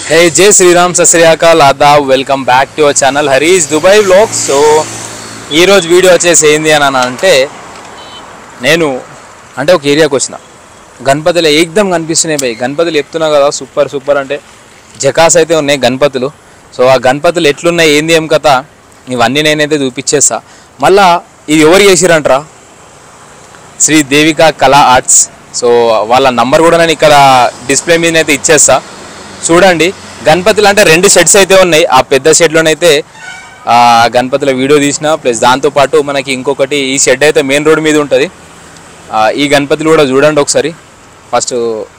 Hey Jay Sriram Sasriyakal Adab, welcome back to our channel Hari's Dubai Vlogs. So ee roju video vachesi endi ana ante nenu ante oka area ku vachina ganpatile ekdam kanipistunayi bhai ganpatile cheptuna kada super ante jakaas aithe unnai ganpatulu. So aa ganpatulu etlunnai endi em katha ivanni nenaithe చూపిచ్చేస్తా. మళ్ళా ఇది ఎవరు చేసిరంటరా శ్రీ దేవిక కళా arts. So వాళ్ళ number కూడా నేను ఇక్కడ display మీద అయితే ఇచ్చేస్తా చూడండి. గణపతులు అంటే రెండు షెడ్స్ అయితే ఉన్నాయి. ఆ పెద్ద షెడ్లోనైతే గణపతుల వీడియో తీసిన ప్లస్ దాంతోపాటు మనకి ఇంకొకటి ఈ షెడ్ అయితే మెయిన్ రోడ్ మీద ఉంటుంది. ఈ గణపతులు కూడా చూడండి ఒకసారి. ఫస్ట్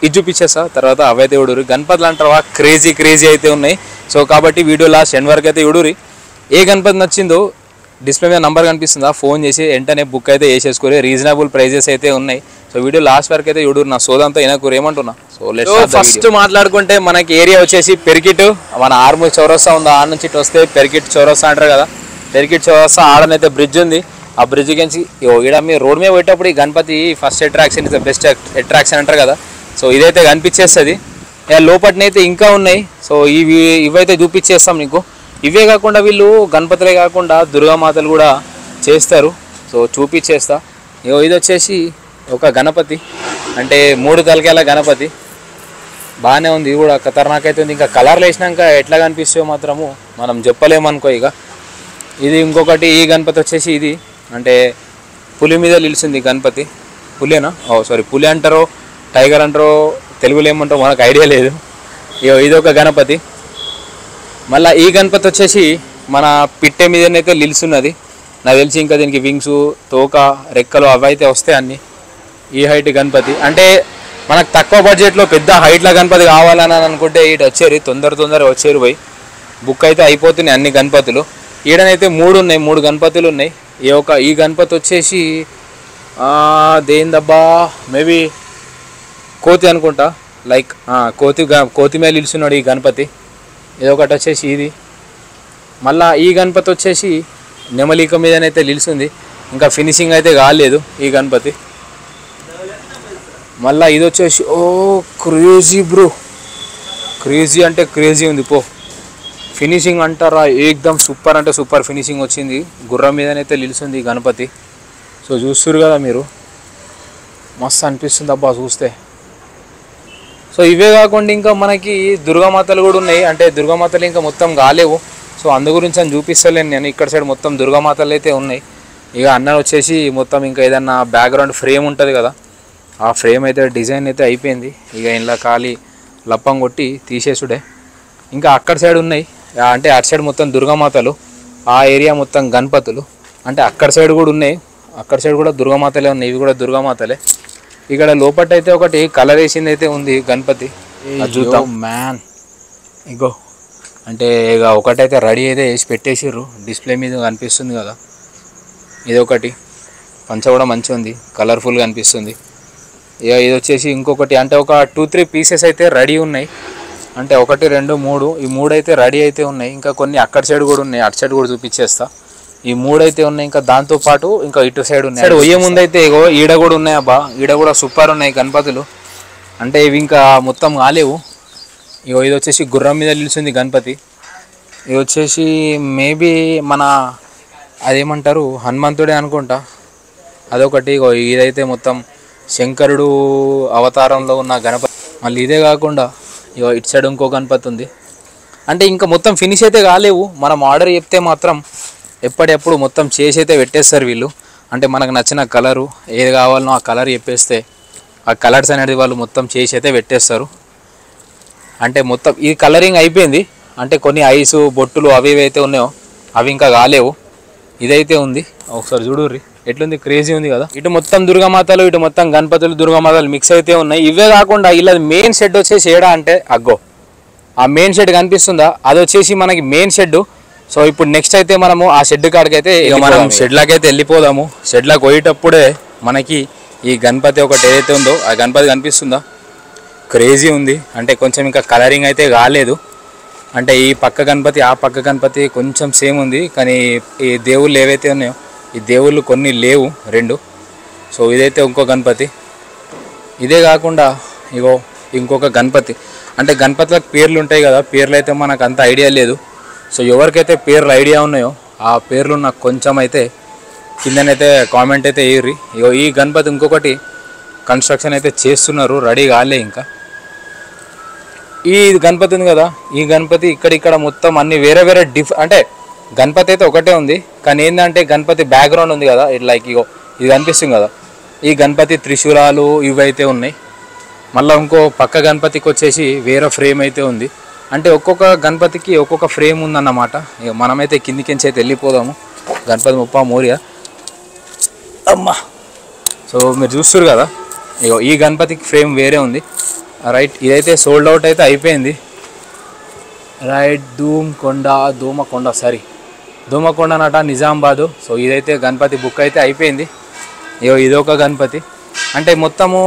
ఇది చూపించేస్తా, తర్వాత అవైతే చూడురి. గణపతులు అంటారా క్రేజీ అయితే ఉన్నాయి. సో కాబట్టి వీడియో లాస్ట్ ఎండ్ వరకు అయితే చూడురి. ఏ గణపతి నచ్చిందో డిస్ప్లే మీద నంబర్ కనిపిస్తుందా, ఫోన్ చేసి వెంటనే బుక్ అయితే చేసేసుకోరు. రీజనబుల్ ప్రైజెస్ అయితే ఉన్నాయి. సో వీడియో లాస్ట్ వరకు అయితే చూడు. నా సోదంతా వినకూరు ఏమంటున్నా. సో ఫస్ట్ మాట్లాడుకుంటే మనకి ఏరియా వచ్చేసి పెరికిట్, మన ఆర్మూర్ చౌరస్తా ఉంది. ఆడ నుంచి ఇటు వస్తే పెరికిట్ చౌరస్తా అంటారు కదా. పెరికిట్ చౌరస్తా ఆడనైతే బ్రిడ్జ్ ఉంది. ఆ బ్రిడ్జ్ నుంచి ఈడ మీరు రోడ్ మీద పోయేటప్పుడు ఈ Ganapati first attraction is the best attraction అంటారు కదా. సో ఇదైతే కనిపించేస్తుంది. లోపటినైతే ఇంకా ఉన్నాయి. సో ఇవైతే చూపించేస్తాం నీకు. ఇవే కాకుండా వీళ్ళు గణపతులే కాకుండా దుర్గామాతలు కూడా చేస్తారు. సో చూపించేస్తా. ఇది వచ్చేసి ఒక గణపతి, అంటే 3 తలకాయల గణపతి. బాగానే ఉంది, ఇది కూడా ఖతర్నాక్ అయితే ఉంది. ఇంకా కలర్లు వేసినాక ఎట్లా కనిపిస్తాయో మాత్రము మనం చెప్పలేమనుకో. ఇక ఇది ఇంకొకటి. ఈ గణపతి వచ్చేసి ఇది అంటే పులి మీద నిలిచింది గణపతి. పులేనా? సారీ, పులి అంటారో టైగర్ అంటారో తెలుగులో ఏమంటారో మనకు ఐడియా లేదు. ఇది ఒక గణపతి. మళ్ళీ ఈ గణపతి వచ్చేసి మన పిట్టె మీదనైతే నిలుస్తున్నది. నాకు తెలిసి ఇంకా దీనికి వింగ్స్, తోక, రెక్కలు అవి అయితే వస్తాయి అన్నీ. ఈ హైట్ గణపతి అంటే మనకు తక్కువ బడ్జెట్లో పెద్ద హైట్ల గణపతి కావాలని అనుకుంటే ఇటు వచ్చేరు, తొందరగా వచ్చేరు పోయి బుక్ అయితే అయిపోతున్నాయి అన్ని గణపతులు. ఈడనైతే 3 ఉన్నాయి, 3 గణపతులు ఉన్నాయి. ఈ గణపతి వచ్చేసి దేందబ్బా మేబీ కోతి అనుకుంటా. లైక్ కోతి మీద నిలుస్తున్నాడు ఈ గణపతి. ఇదొకటి వచ్చేసి ఇది. మళ్ళీ ఈ గణపతి వచ్చేసి నెమలిక మీదనైతే నిలుస్తుంది. ఇంకా ఫినిషింగ్ అయితే కాలేదు ఈ గణపతి. మళ్ళీ ఇది వచ్చేసి క్రేజీ బ్రో, క్రేజీ అంటే క్రేజీ ఉంది పో. ఫినిషింగ్ అంటారా ఏకదమ్ సూపర్ అంటే సూపర్ ఫినిషింగ్ వచ్చింది. గుర్రం మీదనైతే నిలుస్తుంది ఈ గణపతి. సో చూస్తున్నారు కదా మీరు, మస్తు అనిపిస్తుంది అబ్బా చూస్తే. సో ఇవే కాకుండా ఇంకా మనకి దుర్గామాతలు కూడా ఉన్నాయి. అంటే దుర్గామాతలు ఇంకా మొత్తం కాలేవు. సో అందు గురించి అని చూపిస్తలేను నేను. ఇక్కడ సైడ్ మొత్తం దుర్గామాతలు అయితే ఉన్నాయి. ఇక అన్న వచ్చేసి మొత్తం ఇంకా ఏదన్నా బ్యాక్గ్రౌండ్ ఫ్రేమ్ ఉంటుంది కదా, ఆ ఫ్రేమ్ అయితే డిజైన్ అయితే అయిపోయింది. ఇక ఇలా ఖాళీ లప్పం కొట్టి తీసేసుడే. ఇంకా అక్కడ సైడ్ ఉన్నాయి, అంటే అటు సైడ్ మొత్తం దుర్గామాతలు, ఆ ఏరియా మొత్తం గణపతులు. అంటే అక్కడ సైడ్ కూడా ఉన్నాయి, అక్కడ సైడ్ కూడా దుర్గామాతలే ఉన్నాయి. ఇవి కూడా దుర్గామాతలే. ఇక్కడ లోపట అయితే ఒకటి కలర్ వేసింది అయితే ఉంది గణపతి. చూద్దాం మ్యాన్. ఇగో అంటే ఇక ఒకటైతే రెడీ అయితే వేసి పెట్టేసిర్రు. డిస్ప్లే మీద కనిపిస్తుంది కదా, ఇది ఒకటి. పంచ కూడా మంచిగా ఉంది, కలర్ఫుల్గా అనిపిస్తుంది. ఇక ఇది వచ్చేసి ఇంకొకటి. అంటే ఒక 2-3 పీసెస్ అయితే రెడీ ఉన్నాయి. అంటే 1, 2, 3 ఈ 3 అయితే రెడీ అయితే ఉన్నాయి. ఇంకా కొన్ని అక్కడ సైడ్ కూడా ఉన్నాయి, అటు సైడ్ కూడా చూపించేస్తా. ఈ 3 అయితే ఉన్నాయి. ఇంకా దాంతోపాటు ఇంకా ఇటు సైడ్ ఉన్నాయి. సైడ్ పోయే ముందు అయితే ఇగో ఈడ కూడా ఉన్నాయి అబ్బా. ఈడ కూడా సూపర్ ఉన్నాయి గణపతులు. అంటే ఇవి ఇంకా మొత్తం కాలేవు. ఇగో ఇది వచ్చేసి గుర్రం మీద నిలిచింది గణపతి. ఇది వచ్చేసి మేబీ మన అదేమంటారు హనుమంతుడే అనుకుంటా, అదొకటి. ఇగో ఇదైతే మొత్తం శంకరుడు అవతారంలో ఉన్న గణపతి. మళ్ళీ ఇదే కాకుండా ఇగో ఇటు సైడ్ ఇంకో గణపతి ఉంది. అంటే ఇంకా మొత్తం ఫినిష్ అయితే కాలేవు. మనం ఆర్డర్ చెప్తే మాత్రం ఎప్పటికప్పుడు మొత్తం చేసి అయితే పెట్టేస్తారు వీళ్ళు. అంటే మనకు నచ్చిన కలరు ఏది కావాలనో ఆ కలర్ చెప్పేస్తే ఆ కలర్స్ అనేది వాళ్ళు మొత్తం చేసి అయితే పెట్టేస్తారు. అంటే మొత్తం ఈ కలరింగ్ అయిపోయింది. అంటే కొన్ని ఐసు బొట్టులు అవి అయితే ఉన్నాయో అవి ఇంకా కాలేవు. ఇదైతే ఉంది, ఒకసారి చూడుర్రి ఎట్లుంది, క్రేజీ ఉంది కదా. ఇటు మొత్తం దుర్గామాతలు, ఇటు మొత్తం గణపతులు, దుర్గామాతలు మిక్స్ అయితే ఉన్నాయి. ఇవే కాకుండా ఇలా మెయిన్ షెడ్ వచ్చేసి ఏడా అంటే అగ్గో ఆ మెయిన్ షెడ్ కనిపిస్తుందా, అది వచ్చేసి మనకి మెయిన్ షెడ్. సో ఇప్పుడు నెక్స్ట్ అయితే మనము ఆ షెడ్ కాడికి అయితే ఇక మనం షెడ్లాకి అయితే వెళ్ళిపోదాము. షెడ్లాకి పోయేటప్పుడే మనకి ఈ గణపతి ఒకటి ఏదైతే ఉందో ఆ గణపతి కనిపిస్తుందా, క్రేజీ ఉంది. అంటే కొంచెం ఇంకా కలరింగ్ అయితే కాలేదు. అంటే ఈ పక్క గణపతి ఆ పక్క గణపతి కొంచెం సేమ్ ఉంది, కానీ ఈ దేవుళ్ళు ఏవైతే ఉన్నాయో ఈ దేవుళ్ళు కొన్ని లేవు 2. సో ఇదైతే ఇంకో గణపతి. ఇదే కాకుండా ఇగో ఇంకొక గణపతి. అంటే గణపతులకు పేర్లు ఉంటాయి కదా, పేర్లు అయితే మనకు అంత ఐడియా లేదు. సో ఎవరికైతే పేర్లు ఐడియా ఉన్నాయో ఆ పేర్లు నాకు కొంచెం అయితే కిందనైతే కామెంట్ అయితే వేయర్రి. ఈ గణపతి ఇంకొకటి కన్స్ట్రక్షన్ అయితే చేస్తున్నారు, రెడీ కాలే ఇంకా. ఈ గణపతి ఉంది కదా, ఈ గణపతి ఇక్కడ మొత్తం అన్ని వేరే వేరే అంటే గణపతి అయితే ఒకటే ఉంది, కానీ ఏంటంటే గణపతి బ్యాక్గ్రౌండ్ ఉంది కదా, ఇట్లా ఇగో ఇది కనిపిస్తుంది కదా, ఈ గణపతి త్రిశూలాలు ఇవి అయితే ఉన్నాయి. మళ్ళీ ఇంకో పక్క గణపతికి వచ్చేసి వేరే ఫ్రేమ్ అయితే ఉంది. అంటే ఒక్కొక్క గణపతికి ఒక్కొక్క ఫ్రేమ్ ఉందన్నమాట. ఇక మనమైతే కిందికించి అయితే వెళ్ళిపోదాము. గణపతి ముప్ప మోరియా అమ్మా. సో మీరు చూస్తారు కదా, ఇగో ఈ గణపతికి ఫ్రేమ్ వేరే ఉంది. రైట్, ఇదైతే సోల్డ్ అవుట్ అయితే అయిపోయింది. రైట్, దోమకొండ నట నిజామాబాదు. సో ఇదైతే గణపతి బుక్ అయితే అయిపోయింది. ఇగో ఇదొక గణపతి, అంటే మొత్తము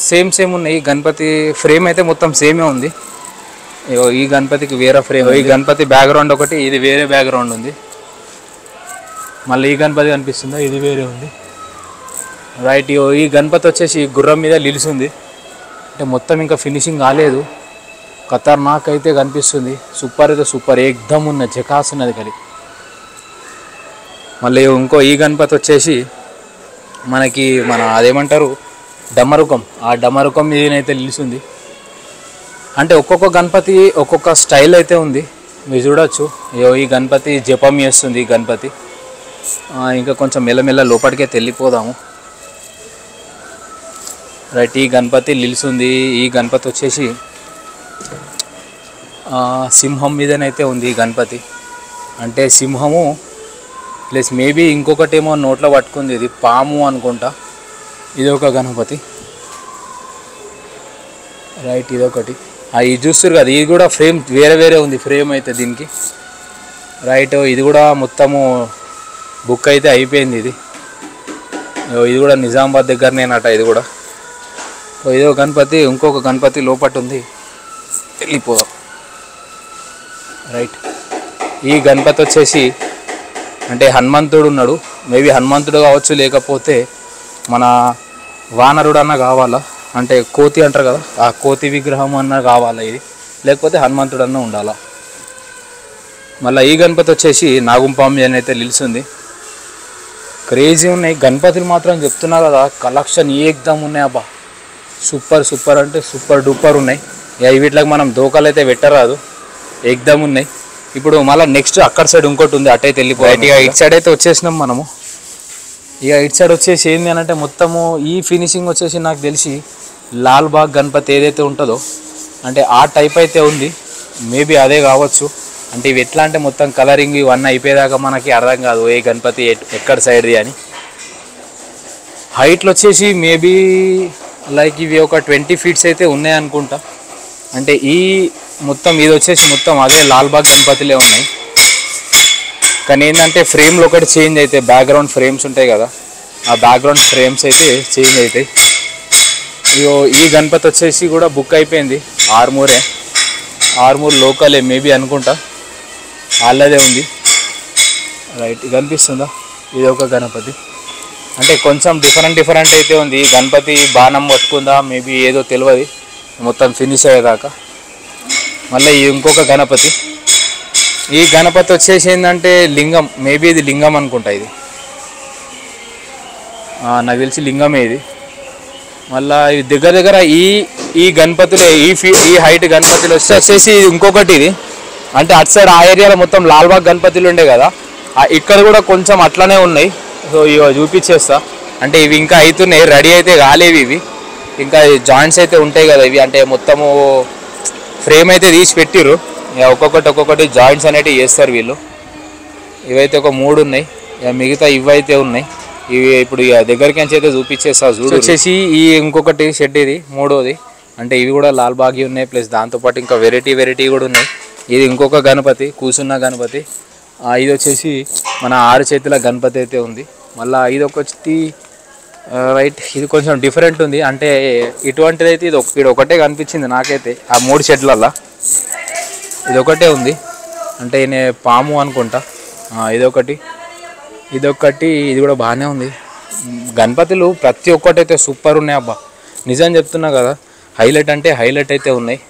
సేమ్ ఉన్నాయి. గణపతి ఫ్రేమ్ అయితే మొత్తం సేమే ఉంది. ఇగో ఈ గణపతికి వేరే ఫ్రేమ్, ఈ గణపతి బ్యాక్గ్రౌండ్ ఒకటి, ఇది వేరే బ్యాక్గ్రౌండ్ ఉంది. మళ్ళీ ఈ గణపతి కనిపిస్తుందా, ఇది వేరే ఉంది. రైట్, ఈ గణపతి వచ్చేసి గుర్రం మీద నిలిచింది. అంటే మొత్తం ఇంకా ఫినిషింగ్ కాలేదు. ఖతర్నాక్ అయితే కనిపిస్తుంది. సూపర్ అయితే సూపర్, ఏకదమ్ ఉన్నది, జకాస్ ఉన్నది కలి. మళ్ళీ ఇంకో ఈ గణపతి వచ్చేసి మనకి అదేమంటారు డమరుకం, ఆ డమరుకం మీదనైతే నిలిచింది. అంటే ఒక్కొక్క గణపతి ఒక్కొక్క స్టైల్ అయితే ఉంది, మీరు చూడొచ్చు. ఈ గణపతి జపం చేస్తుంది. ఈ గణపతి ఇంకా కొంచెం మెల్లమెల్ల లోపలికే వెళ్ళిపోదాము. రైట్, ఈ గణపతి నిలిచింది. ఈ గణపతి వచ్చేసి సింహం మీదనైతే ఉంది ఈ గణపతి. అంటే సింహము ప్లస్ మేబీ ఇంకొకటి ఏమో నోట్లో పట్టుకుంది, ఇది పాము అనుకుంటా. ఇది ఒక గణపతి. రైట్, ఇదొకటి. ఇది చూస్తారు కదా, ఇది కూడా ఫ్రేమ్ వేరే ఉంది ఫ్రేమ్ అయితే దీనికి. రైట్, ఇది కూడా మొత్తము బుక్ అయితే అయిపోయింది. ఇది కూడా నిజామాబాద్ దగ్గరనేనట. ఇది కూడా ఇదో గణపతి. ఇంకొక గణపతి లోపట ఉంది, వెళ్ళిపోదాం. రైట్, ఈ గణపతి వచ్చేసి అంటే హనుమంతుడు ఉన్నాడు. మేబీ హనుమంతుడు కావచ్చు, లేకపోతే మన వానరుడు అన్న కావాలా, అంటే కోతి అంటారు కదా, ఆ కోతి విగ్రహం అన్న కావాలా ఇది, లేకపోతే హనుమంతుడు అన్న ఉండాలా. మళ్ళీ ఈ గణపతి వచ్చేసి నాగుంపామి అని అయితే నిలిచింది. క్రేజీ ఉన్నాయి గణపతులు మాత్రం, చెప్తున్నా కదా, కలెక్షన్ ఏకదమ్ ఉన్నాయి అబ్బా. సూపర్ అంటే సూపర్ డూపర్ ఉన్నాయి. వీటికి మనం దోకాలు అయితే పెట్టరాదు, ఏకదమ్ ఉన్నాయి. ఇప్పుడు మళ్ళీ నెక్స్ట్ అక్కడ సైడ్ ఇంకోటి ఉంది, అటైతే వెళ్ళిపోయాయి. ఇక ఇటు సైడ్ అయితే వచ్చేసినాం మనము. ఇక ఇటు సైడ్ వచ్చేసి ఏంది అని అంటే మొత్తము ఈ ఫినిషింగ్ వచ్చేసి నాకు తెలిసి లాల్బాగ్ గణపతి ఏదైతే ఉంటుందో అంటే ఆ టైప్ అయితే ఉంది. మేబీ అదే కావచ్చు. అంటే ఇవి ఎట్లా అంటే మొత్తం కలరింగ్ ఇవన్నీ అయిపోయేదాకా మనకి అర్థం కాదు ఏ గణపతి ఎక్కడ సైడ్ది అని. హైట్లు వచ్చేసి మేబీ లైక్ ఇవి ఒక 20 feet అయితే ఉన్నాయి అనుకుంటా. అంటే ఈ మొత్తం ఇది వచ్చేసి మొత్తం అదే లాల్బాగ్ గణపతిలే ఉన్నాయి. కానీ ఏంటంటే ఫ్రేమ్లు ఒకటి చేంజ్ అవుతాయి, బ్యాక్గ్రౌండ్ ఫ్రేమ్స్ ఉంటాయి కదా, ఆ బ్యాక్గ్రౌండ్ ఫ్రేమ్స్ అయితే చేంజ్ అవుతాయి. ఈ గణపతి వచ్చేసి కూడా బుక్ అయిపోయింది. ఆర్మూర్ లోకలే మేబీ అనుకుంటా, వాళ్ళదే ఉంది. రైట్, కనిపిస్తుందా, ఇది ఒక గణపతి. అంటే కొంచెం డిఫరెంట్ అయితే ఉంది. గణపతి బాణం పట్టుకుందా మేబీ ఏదో తెలియదు మొత్తం ఫినిష్ అయ్యేదాకా. మళ్ళీ ఇంకొక గణపతి. ఈ గణపతి వచ్చేసి ఏంటంటే లింగం, మేబీ ఇది లింగం అనుకుంటా. ఇది నాకు తెలిసి లింగమే ఇది. మళ్ళీ ఇది దగ్గర ఈ గణపతులు ఈ హైట్ గణపతులు వచ్చేసి ఇంకొకటి ఇది. అంటే అటు సైడ్ ఆ ఏరియాలో మొత్తం లాల్బాగ్ గణపతులు ఉండే కదా, ఇక్కడ కూడా కొంచెం అట్లనే ఉన్నాయి. సో ఇవి చూపించేస్తా. అంటే ఇవి ఇంకా అవుతున్నాయి, రెడీ అయితే కాలేవి ఇవి. ఇంకా జాయింట్స్ అయితే ఉంటాయి కదా ఇవి, అంటే మొత్తము ఫ్రేమ్ అయితే తీసి పెట్టిర్రు. ఒక్కొక్కటి జాయింట్స్ అనేటివి చేస్తారు వీళ్ళు. ఇవైతే ఒక 3 ఉన్నాయి, మిగతా ఇవైతే ఉన్నాయి. ఇవి ఇప్పుడు దగ్గరికి నుంచి అయితే చూపించేస్తా. చూడు వచ్చేసి ఈ ఇంకొకటి షెడ్, ఇది 3వది. అంటే ఇవి కూడా లాల్బాగి ఉన్నాయి, ప్లస్ దాంతోపాటు ఇంకా వెరైటీ కూడా ఉన్నాయి. ఇది ఇంకొక గణపతి, కూర్చున్న గణపతి. ఇది వచ్చేసి మన 6 చేతుల గణపతి అయితే ఉంది. మళ్ళీ ఇది ఒకటి రైట్, ఇది కొంచెం డిఫరెంట్ ఉంది. అంటే ఇటువంటిది అయితే ఇది ఒకటే కనిపించింది నాకైతే ఆ 3 షెడ్లల్లో. ఇది ఒకటే ఉంది, అంటే నేను పాము అనుకుంటా. ఇదొకటి, ఇది కూడా బాగానే ఉంది. గణపతులు ప్రతి ఒక్కటైతే సూపర్ ఉన్నాయి అబ్బా, నిజం చెప్తున్నా కదా. హైలైట్ అంటే హైలైట్ అయితే ఉన్నాయి.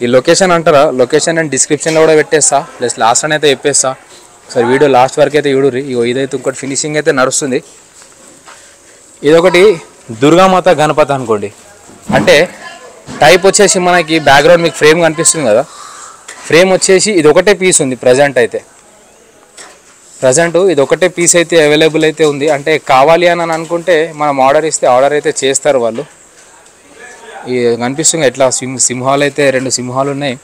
ఈ లొకేషన్ అంటారా, లొకేషన్ నేను డిస్క్రిప్షన్లో కూడా పెట్టేస్తా, ప్లస్ లాస్ట్ అయితే చెప్పేస్తా. సరే వీడియో లాస్ట్ వరకు అయితే చూడుర్రి. ఇగో ఇదైతే ఇంకోటి ఫినిషింగ్ అయితే నడుస్తుంది. ఇదొకటి దుర్గామాత గణపతి అనుకోండి. అంటే టైప్ వచ్చేసి మనకి బ్యాక్గ్రౌండ్ మీకు ఫ్రేమ్ కనిపిస్తుంది కదా, ఫ్రేమ్ వచ్చేసి ఇది ఒకటే పీస్ ఉంది ప్రజెంట్ ఇది ఒకటే పీస్ అయితే అవైలబుల్ అయితే ఉంది. అంటే కావాలి అని అనుకుంటే మనం ఆర్డర్ ఇస్తే ఆర్డర్ అయితే చేస్తారు వాళ్ళు. ఈ కనిపిస్తుంది ఎట్లా సింహాలు అయితే 2 సింహాలు ఉన్నాయి.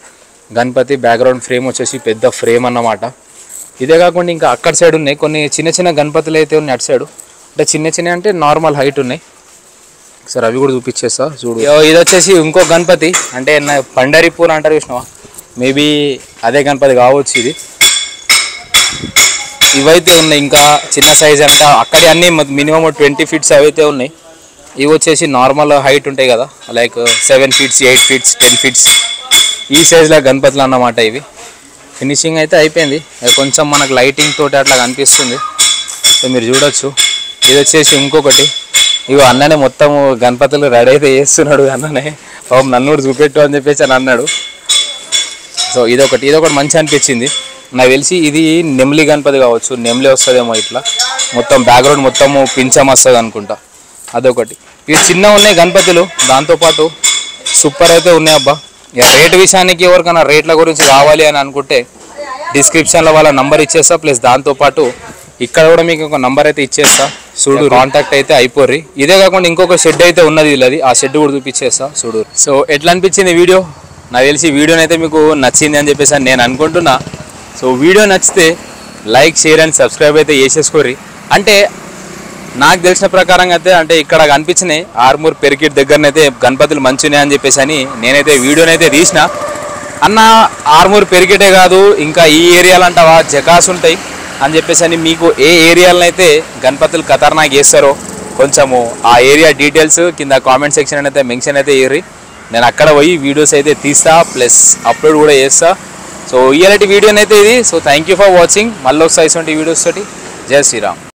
గణపతి బ్యాక్గ్రౌండ్ ఫ్రేమ్ వచ్చేసి పెద్ద ఫ్రేమ్ అన్నమాట. ఇదే కాకుండా ఇంకా అక్కడ సైడ్ ఉన్నాయి కొన్ని చిన్న చిన్న గణపతులు అయితే ఉన్నాయి అటు సైడు. అంటే చిన్న అంటే నార్మల్ హైట్ ఉన్నాయి. సరే అవి కూడా చూపించేస్తా చూడు. ఇది వచ్చేసి ఇంకో గణపతి, అంటే పండరిపూర్ అంటారు చూసినావా, మేబీ అదే గణపతి కావచ్చు ఇది. ఇవైతే ఉన్నాయి ఇంకా చిన్న సైజ్ అంట, అక్కడే అన్నీ మినిమం 20 ఫీట్స్ అవైతే ఉన్నాయి. ఇవి వచ్చేసి నార్మల్ హైట్ ఉంటాయి కదా, లైక్ 7 ఫీట్స్ 8 ఫీట్స్ 10 ఫీట్స్ ఈ సైజ్లో గణపతులు అన్నమాట. ఇవి ఫినిషింగ్ అయితే అయిపోయింది, కొంచెం మనకు లైటింగ్ తోటి అట్లా కనిపిస్తుంది. సో మీరు చూడొచ్చు. ఇది వచ్చేసి ఇంకొకటి, ఇవి అన్ననే మొత్తం గణపతులు రెడీ అయితే చేస్తున్నాడు. అన్ననే పాపం నన్ను కూడా చూపెట్టు అని చెప్పేసి అని అన్నాడు. సో ఇదొకటి మంచి అనిపించింది నాకు తెలిసి. ఇది నెమ్లి గణపతి కావచ్చు, నెమ్లి వస్తుందేమో. ఇట్లా మొత్తం బ్యాక్గ్రౌండ్ మొత్తము పింఛం వస్తుంది అనుకుంటా. అదొకటి. ఇవి చిన్న ఉన్నాయి గణపతులు, దాంతోపాటు సూపర్ అయితే ఉన్నాయి అబ్బా. ఇక రేట్ విషయానికి ఎవరికైనా రేట్ల గురించి కావాలి అని అనుకుంటే డిస్క్రిప్షన్లో వాళ్ళ నంబర్ ఇచ్చేస్తా, ప్లస్ దాంతోపాటు ఇక్కడ కూడా మీకు ఒక నంబర్ అయితే ఇచ్చేస్తా, చూడు కాంటాక్ట్ అయితే అయిపోర్రి. ఇదే కాకుండా ఇంకొక షెడ్ అయితే ఉన్నది వీళ్ళది, ఆ షెడ్ కూడా చూపించేస్తా చూడు. సో ఎట్లా అనిపించింది వీడియో? నాకు తెలిసి వీడియోని అయితే మీకు నచ్చింది అని చెప్పేసి నేను అనుకుంటున్నా. సో వీడియో నచ్చితే లైక్ షేర్ అండ్ సబ్స్క్రైబ్ అయితే చేసేసుకోర్రి. అంటే నాకు తెలిసిన ప్రకారంగా అయితే అంటే ఇక్కడ కనిపించినాయి ఆర్మూర్ పెరికిట్ దగ్గరనైతే గణపతులు మంచిగా అని చెప్పేసి అని నేనైతే వీడియోనైతే తీసిన. అన్న ఆర్మూర్ పెరికిటే కాదు ఇంకా ఈ ఏరియాలు అంటావా జకాస్ ఉంటాయి అని చెప్పేసి అని మీకు ఏ ఏరియాలనైతే గణపతులు ఖతర్నాక్ చేస్తారో కొంచెము ఆ ఏరియా డీటెయిల్స్ కింద కామెంట్ సెక్షన్ అయితే మెన్షన్ అయితే ఇయ్యి. నేను అక్కడ పోయి వీడియోస్ అయితే తీస్తా, ప్లస్ అప్లోడ్ కూడా చేస్తా. సో ఇలాంటి వీడియోనైతే ఇది. So thank you for watching. మళ్ళీ ఒకసారి ఇటువంటి వీడియోస్ తోటి. జై శ్రీరామ్.